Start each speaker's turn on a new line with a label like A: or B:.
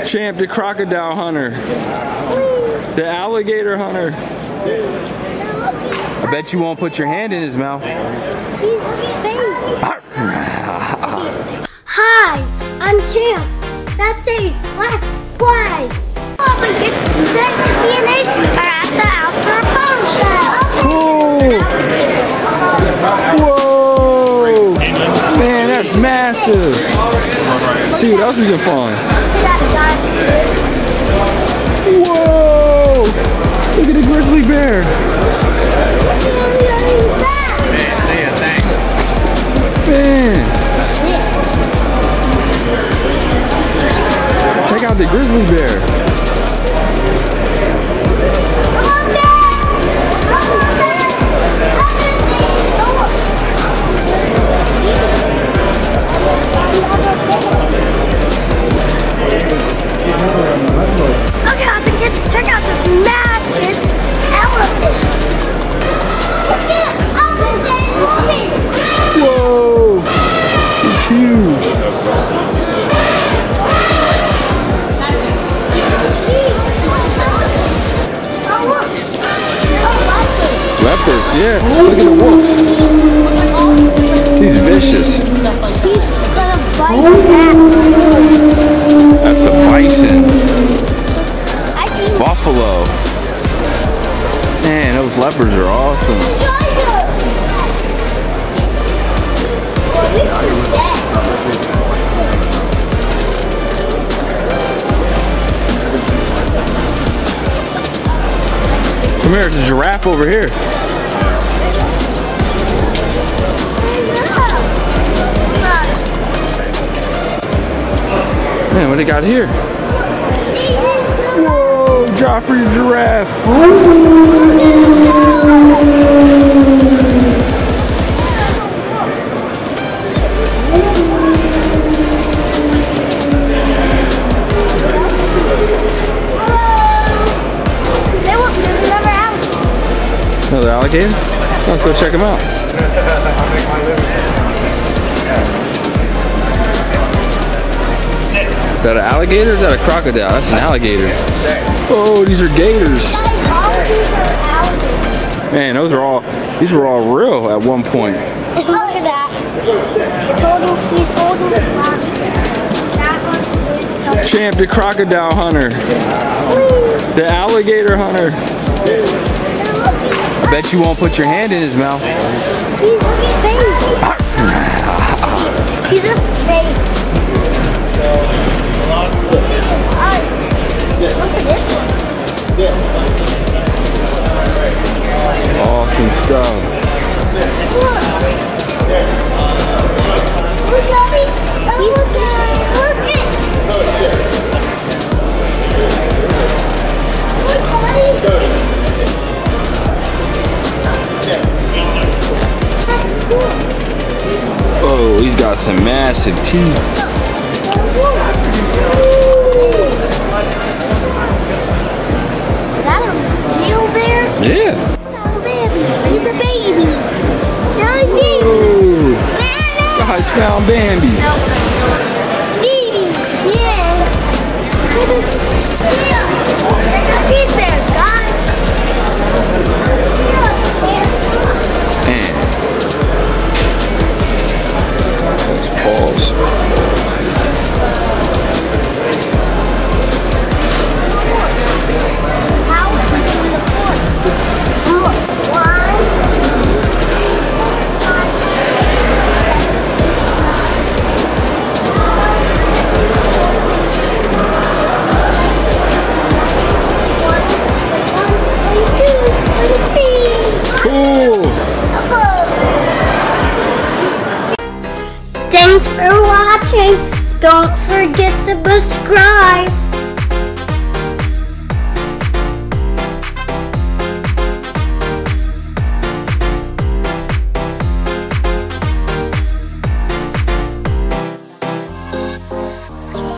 A: Champ, the crocodile hunter. The alligator hunter. I bet you won't put your hand in his mouth.
B: He's fake. Hi, I'm Champ. That says let's play. Me and Ace are at the outdoor bottle shop.
A: Cool. Whoa. Man, that's massive. Let's see what else we can find. Whoa. Look at the grizzly bear. Man. Check out the grizzly bear.
B: Okay, I think it's check out this massive elephant. Look at the elephant moving.
A: Whoa, it's huge.
B: Oh look,
A: Leopards, yeah. Look at the wolves. He's vicious.
B: he's gonna bite that.
A: That's a bison. Buffalo. Man, those leopards are awesome. Come here, there's a giraffe over here. Man, what they got here? Whoa, Joffrey giraffe. Another alligator? Let's go check him out. Is that an alligator or is that a crocodile? That's an alligator. Oh, these are gators. Man, these were all real at one point.
B: Look at that. He's holding the
A: Champ, the crocodile hunter. The alligator hunter. I bet you won't put your hand in his mouth.
B: He's fake. He's a fake. Look at this one.
A: Awesome stuff.
B: Look. Look, Daddy. Look it. Look, Daddy.
A: Oh, he's got some massive teeth.
B: Is that a real bear?
A: Yeah.
B: He's a baby. No,
A: I found Bambi.
B: Baby, yeah. These bears, guys.
A: Man. Those paws.
B: Thanks for watching. Don't forget to subscribe.